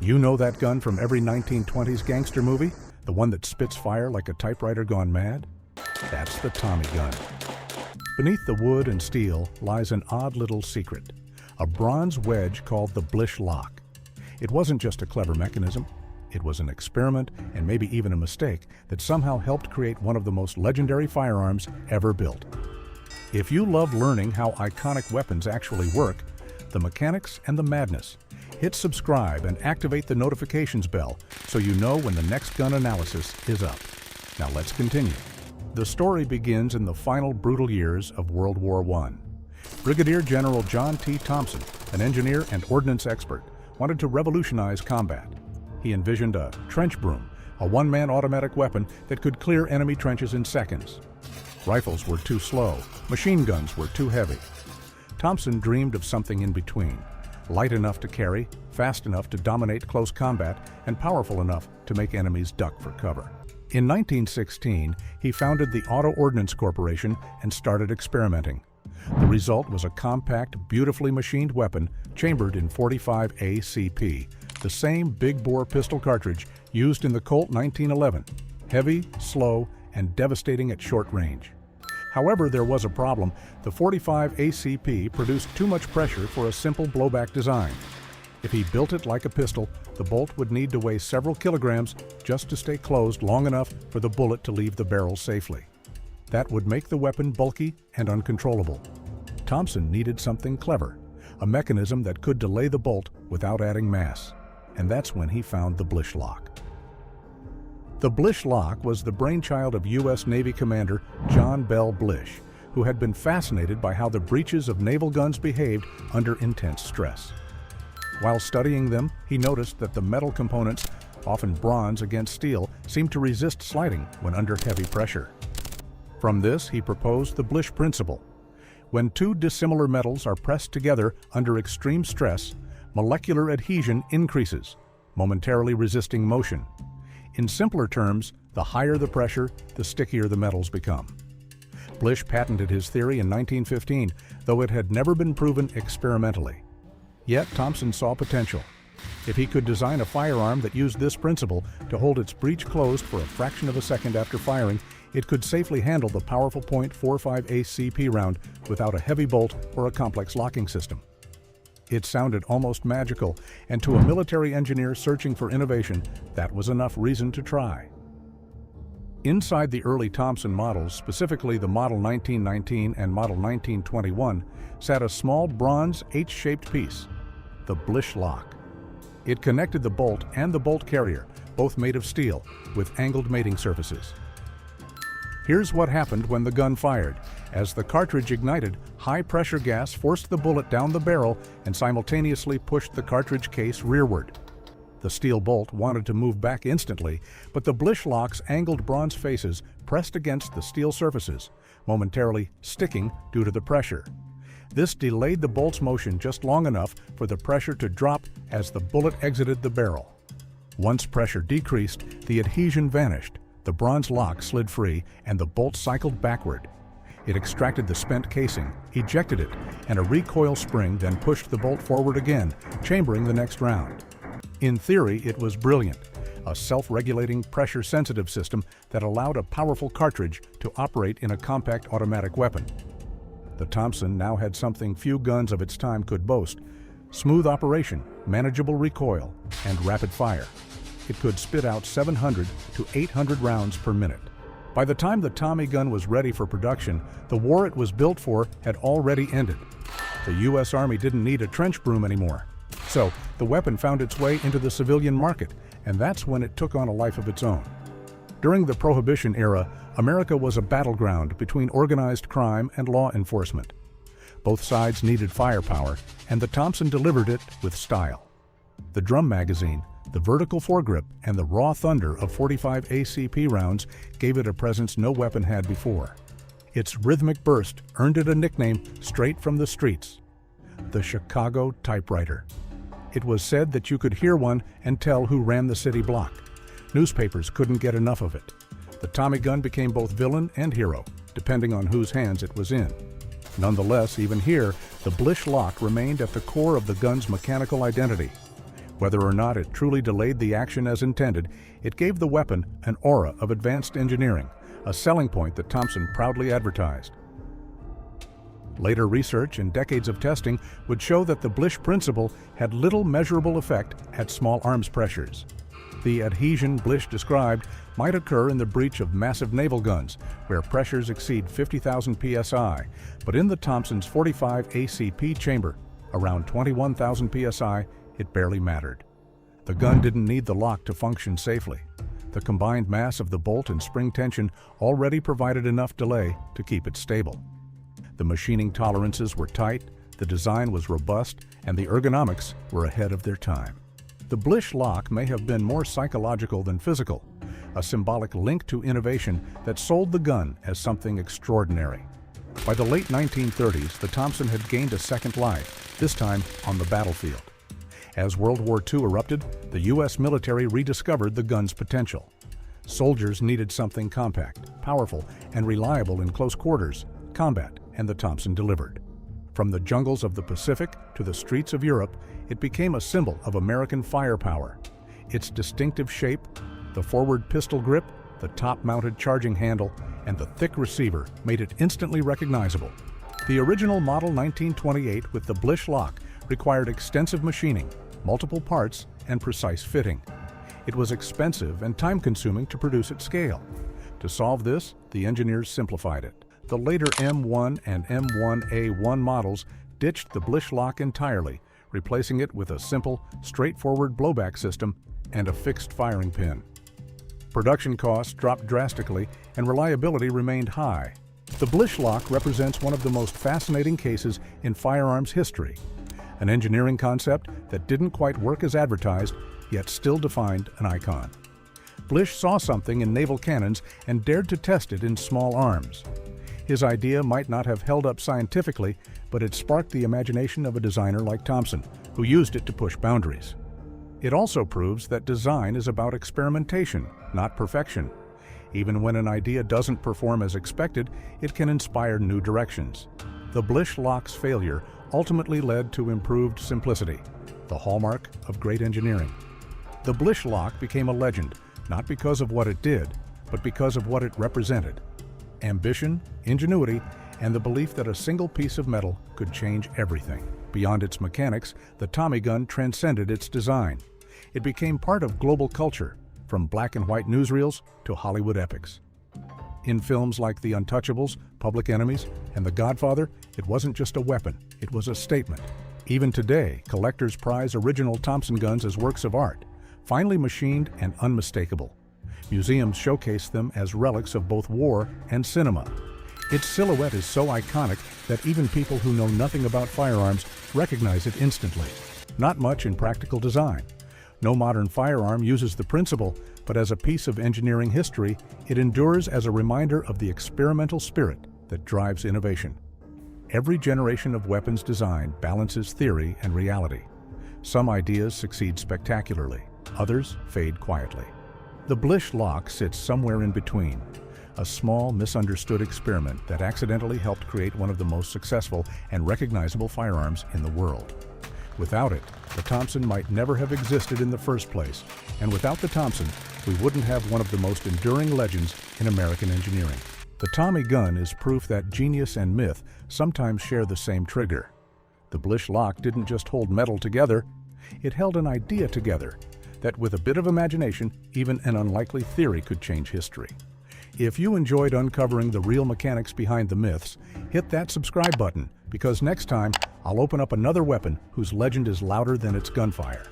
You know that gun from every 1920s gangster movie? The one that spits fire like a typewriter gone mad? That's the Tommy gun. Beneath the wood and steel lies an odd little secret, a bronze wedge called the Blish lock. It wasn't just a clever mechanism. It was an experiment, and maybe even a mistake, that somehow helped create one of the most legendary firearms ever built. If you love learning how iconic weapons actually work, the mechanics and the madness, hit subscribe and activate the notifications bell so you know when the next gun analysis is up. Now let's continue. The story begins in the final brutal years of World War I. Brigadier General John T. Thompson, an engineer and ordnance expert, wanted to revolutionize combat. He envisioned a trench broom, a one-man automatic weapon that could clear enemy trenches in seconds. Rifles were too slow, machine guns were too heavy. Thompson dreamed of something in between, light enough to carry, fast enough to dominate close combat, and powerful enough to make enemies duck for cover. In 1916, he founded the Auto Ordnance Corporation and started experimenting. The result was a compact, beautifully machined weapon chambered in .45 ACP, the same big-bore pistol cartridge used in the Colt 1911, heavy, slow, and devastating at short range. However, there was a problem. The .45 ACP produced too much pressure for a simple blowback design. If he built it like a pistol, the bolt would need to weigh several kilograms just to stay closed long enough for the bullet to leave the barrel safely. That would make the weapon bulky and uncontrollable. Thompson needed something clever, a mechanism that could delay the bolt without adding mass. And that's when he found the Blish lock. The Blish lock was the brainchild of U.S. Navy Commander John Bell Blish, who had been fascinated by how the breeches of naval guns behaved under intense stress. While studying them, he noticed that the metal components, often bronze against steel, seemed to resist sliding when under heavy pressure. From this, he proposed the Blish Principle. When two dissimilar metals are pressed together under extreme stress, molecular adhesion increases, momentarily resisting motion. In simpler terms, the higher the pressure, the stickier the metals become. Blish patented his theory in 1915, though it had never been proven experimentally. Yet Thompson saw potential. If he could design a firearm that used this principle to hold its breech closed for a fraction of a second after firing, it could safely handle the powerful .45 ACP round without a heavy bolt or a complex locking system. It sounded almost magical, and to a military engineer searching for innovation, that was enough reason to try. Inside the early Thompson models, specifically the Model 1919 and Model 1921, sat a small bronze H-shaped piece, the Blish lock. It connected the bolt and the bolt carrier, both made of steel, with angled mating surfaces. Here's what happened when the gun fired. As the cartridge ignited, high-pressure gas forced the bullet down the barrel and simultaneously pushed the cartridge case rearward. The steel bolt wanted to move back instantly, but the Blish lock's angled bronze faces pressed against the steel surfaces, momentarily sticking due to the pressure. This delayed the bolt's motion just long enough for the pressure to drop as the bullet exited the barrel. Once pressure decreased, the adhesion vanished, the bronze lock slid free, and the bolt cycled backward. It extracted the spent casing, ejected it, and a recoil spring then pushed the bolt forward again, chambering the next round. In theory, it was brilliant, a self-regulating, pressure-sensitive system that allowed a powerful cartridge to operate in a compact automatic weapon. The Thompson now had something few guns of its time could boast: smooth operation, manageable recoil, and rapid fire. It could spit out 700 to 800 rounds per minute. By the time the Tommy gun was ready for production, the war it was built for had already ended. The U.S. Army didn't need a trench broom anymore. So the weapon found its way into the civilian market, and that's when it took on a life of its own. During the Prohibition era, America was a battleground between organized crime and law enforcement. Both sides needed firepower, and the Thompson delivered it with style. The drum magazine, the vertical foregrip, and the raw thunder of .45 ACP rounds gave it a presence no weapon had before. Its rhythmic burst earned it a nickname straight from the streets: the Chicago Typewriter. It was said that you could hear one and tell who ran the city block. Newspapers couldn't get enough of it. The Tommy gun became both villain and hero, depending on whose hands it was in. Nonetheless, even here, the Blish lock remained at the core of the gun's mechanical identity. Whether or not it truly delayed the action as intended, it gave the weapon an aura of advanced engineering, a selling point that Thompson proudly advertised. Later research and decades of testing would show that the Blish Principle had little measurable effect at small arms pressures. The adhesion Blish described might occur in the breech of massive naval guns, where pressures exceed 50,000 psi, but in the Thompson's 45 ACP chamber, around 21,000 psi, it barely mattered. The gun didn't need the lock to function safely. The combined mass of the bolt and spring tension already provided enough delay to keep it stable. The machining tolerances were tight, the design was robust, and the ergonomics were ahead of their time. The Blish lock may have been more psychological than physical, a symbolic link to innovation that sold the gun as something extraordinary. By the late 1930s, the Thompson had gained a second life, this time on the battlefield. As World War II erupted, the U.S. military rediscovered the gun's potential. Soldiers needed something compact, powerful, and reliable in close quarters, combat, and the Thompson delivered. From the jungles of the Pacific to the streets of Europe, it became a symbol of American firepower. Its distinctive shape, the forward pistol grip, the top-mounted charging handle, and the thick receiver made it instantly recognizable. The original Model 1928 with the Blish lock required extensive machining, multiple parts, and precise fitting. It was expensive and time-consuming to produce at scale. To solve this, the engineers simplified it. The later M1 and M1A1 models ditched the Blish lock entirely, replacing it with a simple, straightforward blowback system and a fixed firing pin. Production costs dropped drastically and reliability remained high. The Blish lock represents one of the most fascinating cases in firearms history, an engineering concept that didn't quite work as advertised, yet still defined an icon. Blish saw something in naval cannons and dared to test it in small arms. His idea might not have held up scientifically, but it sparked the imagination of a designer like Thompson, who used it to push boundaries. It also proves that design is about experimentation, not perfection. Even when an idea doesn't perform as expected, it can inspire new directions. The Blish lock's failure ultimately led to improved simplicity, the hallmark of great engineering. The Blish lock became a legend, not because of what it did, but because of what it represented. Ambition, ingenuity, and the belief that a single piece of metal could change everything. Beyond its mechanics, the Tommy gun transcended its design. It became part of global culture, from black and white newsreels to Hollywood epics. In films like The Untouchables, Public Enemies, and The Godfather, it wasn't just a weapon, it was a statement. Even today, collectors prize original Thompson guns as works of art, finely machined and unmistakable. Museums showcase them as relics of both war and cinema. Its silhouette is so iconic that even people who know nothing about firearms recognize it instantly. Not much in practical design. No modern firearm uses the principle, but as a piece of engineering history, it endures as a reminder of the experimental spirit that drives innovation. Every generation of weapons design balances theory and reality. Some ideas succeed spectacularly, others fade quietly. The Blish lock sits somewhere in between, a small, misunderstood experiment that accidentally helped create one of the most successful and recognizable firearms in the world. Without it, the Thompson might never have existed in the first place, and without the Thompson, we wouldn't have one of the most enduring legends in American engineering. The Tommy gun is proof that genius and myth sometimes share the same trigger. The Blish lock didn't just hold metal together, it held an idea together, that with a bit of imagination, even an unlikely theory could change history. If you enjoyed uncovering the real mechanics behind the myths, hit that subscribe button, because next time I'll open up another weapon whose legend is louder than its gunfire.